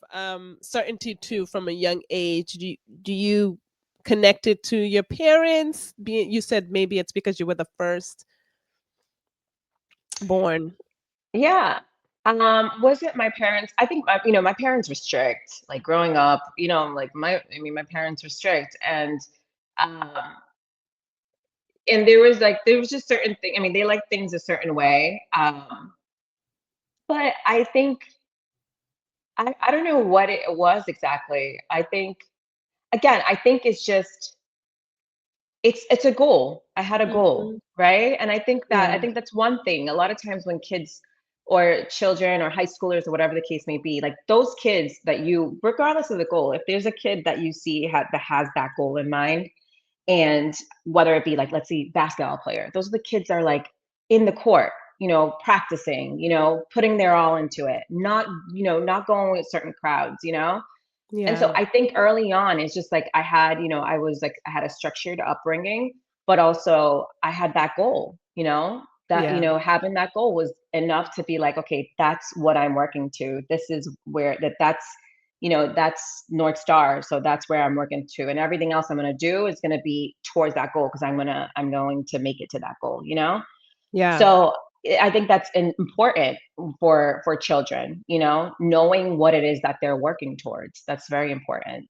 S1: certainty to from a young age? Do you connect it to your parents? Being you said maybe it's because you were the first born.
S2: Yeah. Was it my parents? I think my, you know, my parents were strict. Like growing up, you know, like I mean, my parents were strict, um, and there was just certain thing. I mean, they like things a certain way. But I think I don't know what it was exactly. I think again, I think it's just it's a goal. I had a goal,
S1: Mhm.
S2: right? And I
S1: Yeah,
S2: think that's one thing. A lot of times when kids or children or high schoolers or whatever the case may be, like those kids that you, regardless of the goal, if there's a kid that you see that has that goal in mind, and whether it be like, let's see, basketball player, those are the kids that are like in the court, you know, practicing, you know, putting their all into it, not, you know, not going with certain crowds, you know, and so
S1: yeah,
S2: I think early on, it's just like I had, you know, I was like, I had a structured upbringing, but also I had that goal, you know, that, you
S1: yeah,
S2: know, having that goal was enough to be like, okay, that's what I'm working to. This is where that's, you know, that's North Star. So that's where I'm working to. And everything else I'm going to do is going to be towards that goal because I'm going to make it to that goal, you know?
S1: yeah,
S2: So I think that's important for children, you know, knowing what it is that they're working towards. That's very important.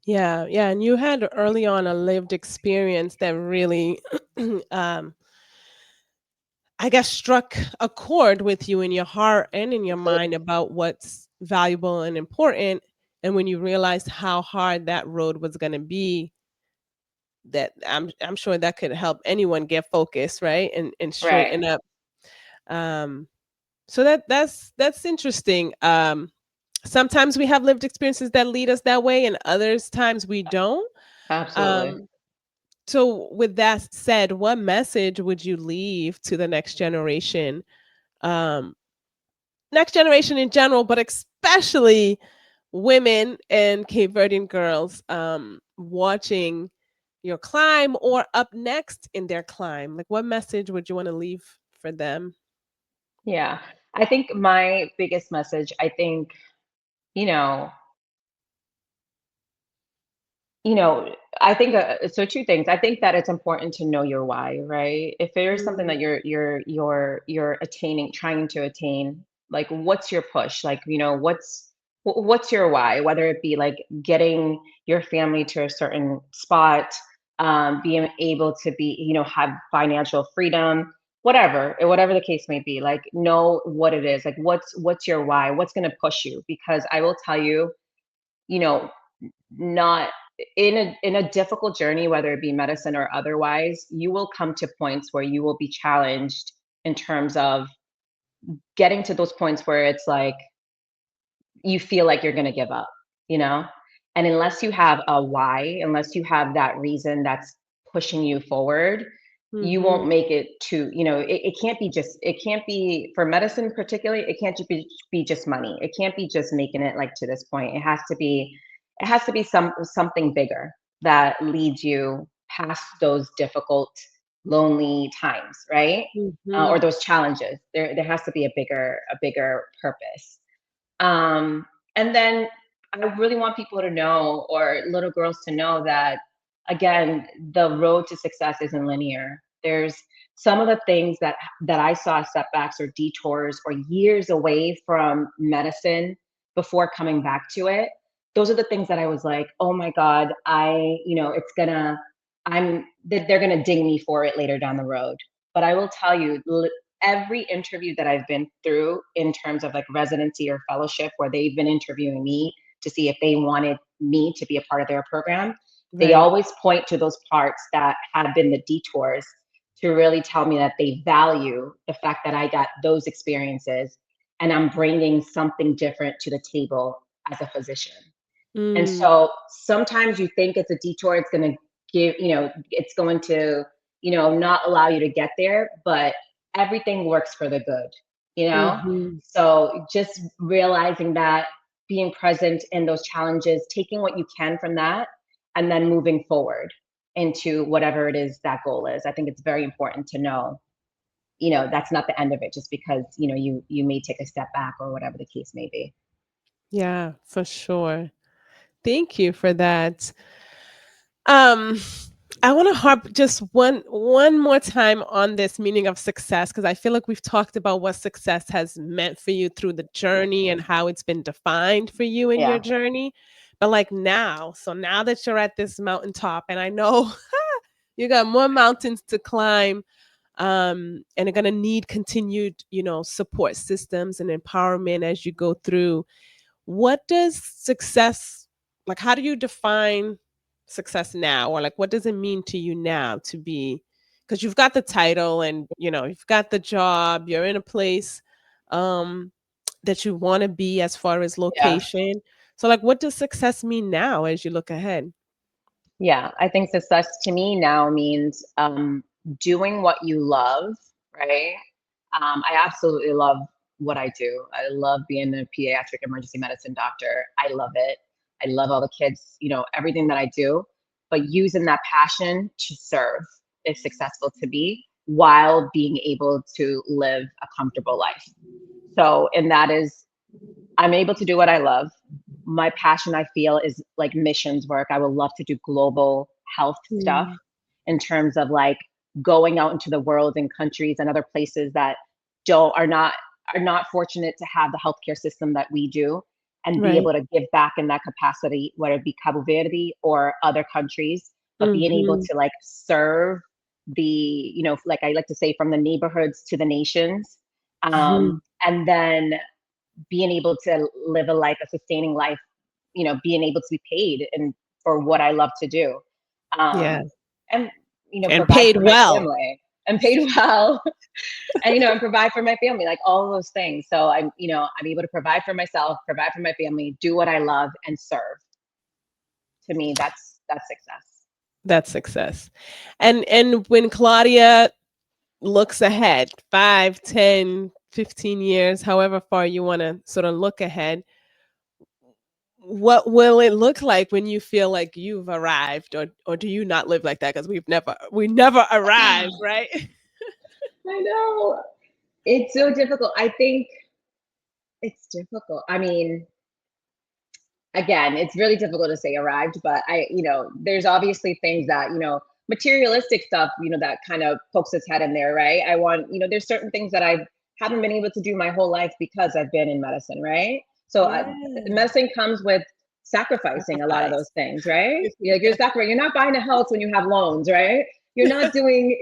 S1: yeah, yeah. And you had early on a lived experience that really, um, I guess, struck a chord with you in your heart and in your mind about what's valuable and important. And when you realized how hard that road was going to be, that I'm sure that could help anyone get focused, right, and
S2: Right.
S1: straighten up. Um, so that's interesting. Sometimes we have lived experiences that lead us that way, and others times we don't.
S2: Absolutely.
S1: Um, so with that said, what message would you leave to the next generation? Um, Next generation in general, but especially women and Cape Verdean girls watching your climb or up next in their climb. Like, what message would you want to leave for them?
S2: Yeah. I think my biggest message, I think, you know, you know, I think so two things. I think that it's important to know your why, right? If there is something
S1: Mm,
S2: that you're attaining, trying to attain, like what's your push? Like, what's your why? Whether it be like getting your family to a certain spot, being able to be, have financial freedom, whatever the case may be. Like, know what it is. Like, what's your why? What's going to push you? Because I will tell you, you know, not in a difficult journey, whether it be medicine or otherwise, you will come to points where you will be challenged in terms of getting to those points where it's like you feel like you're going to give up, you know? And unless you have a why, unless you have that reason that's pushing you forward, you
S1: mhm,
S2: won't make it to, it can't be just, it can't be for medicine particularly, it can't just be just money. It can't be just making it like to this point. It has to be something bigger that leads you past those difficult, lonely times, right? Or
S1: mhm.
S2: those challenges. There has to be a bigger purpose. And then I really want people to know, or little girls to know, that again, the road to success isn't linear. There's some of the things that I saw as setbacks or detours or years away from medicine before coming back to it. Those are the things that I was like, oh my God, it's gonna, they're gonna ding me for it later down the road. But I will tell you, every interview that I've been through in terms of like residency or fellowship, where they've been interviewing me to see if they wanted me to be a part of their program, they
S1: Right.
S2: always point to those parts that have been the detours to really tell me that they value the fact that I got those experiences and I'm bringing something different to the table as a physician. And
S1: Mm,
S2: so sometimes you think it's a detour, it's going to it's going to, not allow you to get there, but everything works for the good, you know?
S1: mhm.
S2: So just realizing that, being present in those challenges, taking what you can from that, and then moving forward into whatever it is that goal is. I think it's very important to know, that's not the end of it just because, you may take a step back or whatever the case may be.
S1: Yeah, for sure. Thank you for that. Um, I want to harp just one more time on this meaning of success, because I feel like we've talked about what success has meant for you through the journey and how it's been defined for you in your
S2: Yeah.
S1: journey. But like now, so now that you're at this mountaintop, and I know you got more mountains to climb, and are going to need continued, support systems and empowerment as you go through. What does success, like, how do you define success now? Or like, what does it mean to you now to be, because you've got the title and, you've got the job, you're in a place um, that you want to be as far as
S2: Yeah.
S1: location. So, like, what does success mean now as you look ahead?
S2: Yeah, I think success to me now means doing what you love, right? I absolutely love what I do. I love being a pediatric emergency medicine doctor. I love it. I love all the kids, everything that I do, but using that passion to serve is successful to me while being able to live a comfortable life. So, and that is, I'm able to do what I love. My passion, I feel, is like missions work. I would love to do global health stuff
S1: Mm,
S2: in terms of like going out into the world and countries and other places that don't are not fortunate to have the healthcare system that we do, and be
S1: right.
S2: able to give back in that capacity, whether it be Cabo Verde or other countries, but being able
S1: Hmm.
S2: to like serve the, like I like to say, from the neighborhoods to the nations.
S1: Hmm.
S2: And then being able to live a life, a sustaining life, being able to be paid and for what I love to do.
S1: Yeah.
S2: And,
S1: And
S2: provide
S1: paid
S2: for my
S1: well.
S2: family and paid well. And, and provide for my family, like all of those things. So I'm able to provide for myself, provide for my family, do what I love, and serve. To me, that's success.
S1: That's success. And when Claudia looks ahead 5, 10, 15 years, however far you want to sort of look ahead, what will it look like when you feel like you've arrived, or do you not live like that, because we never arrive, right?
S2: I know. It's so difficult. I think, It's difficult. I mean, again, it's really difficult to say arrived, but there's obviously things that, materialistic stuff, that kind of pokes its head in there, right? There's certain things that I haven't been able to do my whole life because I've been in medicine, right? So
S1: Yeah.
S2: medicine comes with sacrificing a lot of those
S1: Sacrifice.
S2: things, right? You're sacrificing. You're not buying a house when you have loans, right? You're not doing.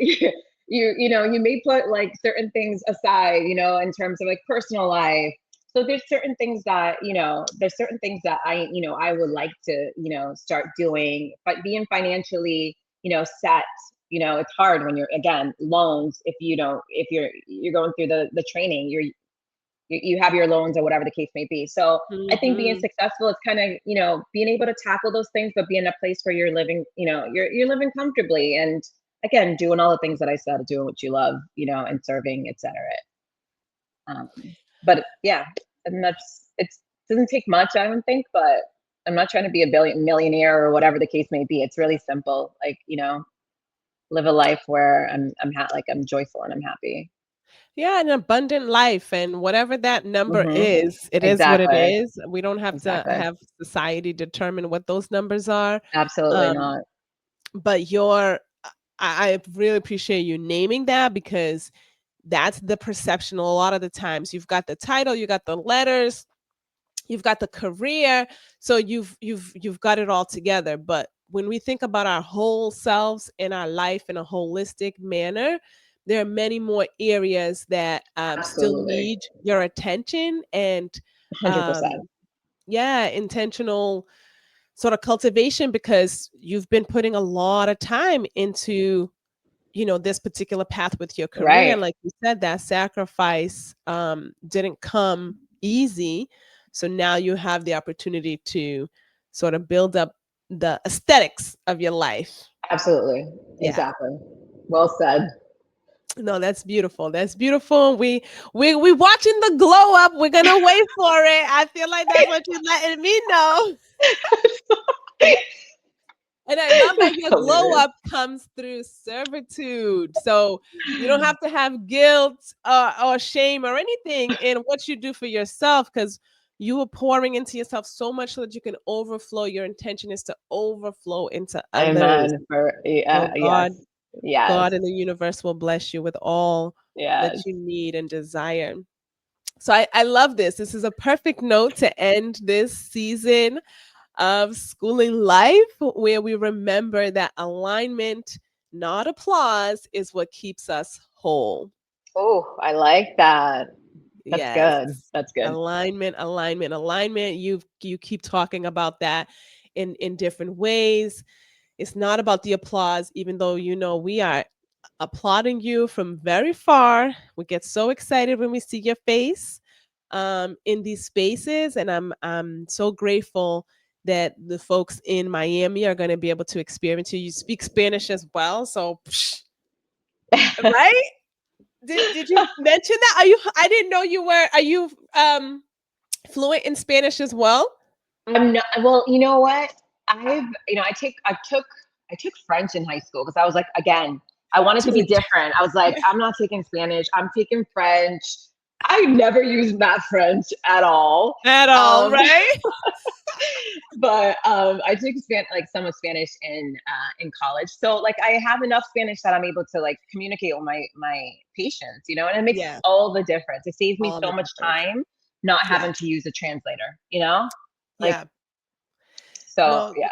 S2: You may put like certain things aside, in terms of like personal life. So there's certain things that I would like to, start doing, but being financially, set, it's hard when you're, again, loans. If you're going through the training, you have your loans or whatever the case may be. So I think being
S1: Mhm.
S2: successful is kind of, being able to tackle those things, but be in a place where you're living, you're living comfortably, and again, doing all the things that I said, doing what you love, and serving, etc. Um, but yeah, and it doesn't take much, I don't think, but I'm not trying to be a millionaire or whatever the case may be. It's really simple, like, live a life where I'm joyful and I'm happy.
S1: Yeah, an abundant life, and whatever that number
S2: Hmm.
S1: it is what it
S2: Exactly.
S1: is. We don't have to
S2: Exactly.
S1: have society determine what those numbers are.
S2: Absolutely
S1: Um,
S2: not.
S1: but I really appreciate you naming that, because that's the perception a lot of the times. You've got the title, you got the letters, you've got the career, so you've got it all together. But when we think about our whole selves and our life in a holistic manner, there are many more areas that still
S2: Absolutely.
S1: need your attention, and
S2: 100%.
S1: um, yeah, intentional sort of cultivation, because you've been putting a lot of time into this particular path with your career.
S2: Right.
S1: And like you said, that sacrifice didn't come easy. So now you have the opportunity to sort of build up the aesthetics of your life.
S2: Absolutely.
S1: Yeah.
S2: Exactly. Well said.
S1: No, that's beautiful. That's beautiful. We watching the glow up. We're gonna wait for it. I feel like that's what you're letting me know. And I love that your glow
S2: Hilarious.
S1: up comes through servitude. So you don't have to have guilt or shame or anything in what you do for yourself, because you are pouring into yourself so much so that you can overflow. Your intention is to overflow into others.
S2: Amen.
S1: So
S2: Yes.
S1: God
S2: Yes.
S1: and the universe will bless you with all that
S2: Yes.
S1: you need and desire. So I love this. This is a perfect note to end this season of Schooling Life, where we remember that alignment, not applause, is what keeps us whole.
S2: Oh, I like that. That's
S1: Yes.
S2: good. That's good.
S1: Alignment, alignment, alignment. You keep talking about that in different ways. It's not about the applause, even though we are applauding you from very far. We get so excited when we see your face in these spaces, and I'm so grateful that the folks in Miami are going to be able to experience you. You speak Spanish as well, so right? Did you mention that? Are you? I didn't know you were. Are you fluent in Spanish as well?
S2: I'm not. Well, you know what? I took French in high school because I was like, again, I wanted to be
S1: Doing
S2: different. I was like, I'm not taking Spanish. I'm taking French. I never used that French at all.
S1: at all,
S2: Um,
S1: right?
S2: but I took like some of Spanish in college, so like I have enough Spanish that I'm able to like communicate with my patients, and it makes
S1: Yeah,
S2: all the difference. It saves me
S1: all
S2: so
S1: the
S2: much
S1: difference.
S2: time not
S1: Yeah,
S2: having to use a like
S1: yeah.
S2: so.
S1: No,
S2: Yeah,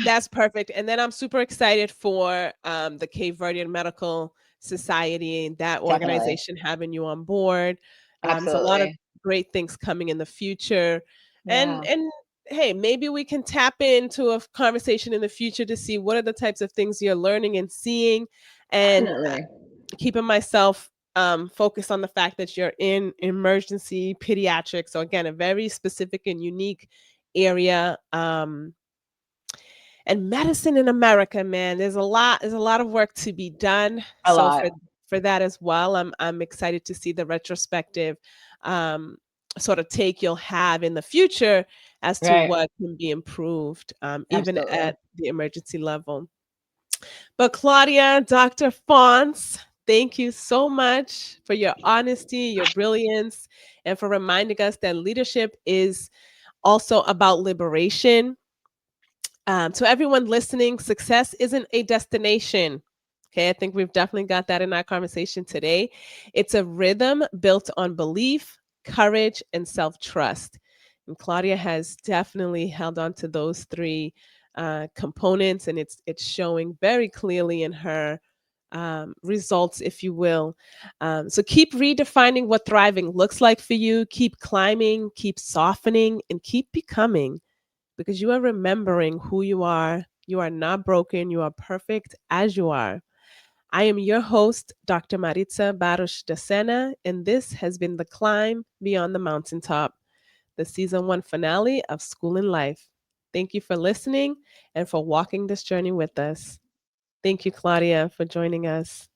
S1: that's perfect. And then I'm super excited for the Cape Verdean Medical Society and that
S2: definitely,
S1: organization having you on board. There's a lot of
S2: absolutely,
S1: great things coming in the future. And
S2: yeah,
S1: hey, maybe we can tap into a conversation in the future to see what are the types of things you're learning and seeing, and
S2: definitely.
S1: keeping myself focused on the fact that you're in emergency pediatrics. So again, a very specific and unique area. And medicine in America, man, there's a lot of work to be done.
S2: A
S1: So
S2: lot,
S1: for that as well, I'm excited to see the retrospective um, sort of take you'll have in the future as to
S2: right?
S1: what can be improved, even
S2: Absolutely.
S1: at the emergency level. But Claudia, Dr. Fonts, Thank you so much for your honesty, your brilliance, and for reminding us that leadership is also about liberation. To everyone listening, success isn't a destination. Okay, I think we've definitely got that in our conversation today. It's a rhythm built on belief, courage, and self trust. And Claudia has definitely held on to those three components, and it's showing very clearly in her results, if you will. So keep redefining what thriving looks like for you. Keep climbing, keep softening, and keep becoming because you are remembering who you are. You are not broken. You are perfect as you are. I am your host, Dr. Maritza Baruch de Sena, and this has been The Climb Beyond the Mountaintop, the season one finale of Schooln Life. Thank you for listening and for walking this journey with us. Thank you, Claudia, for joining us.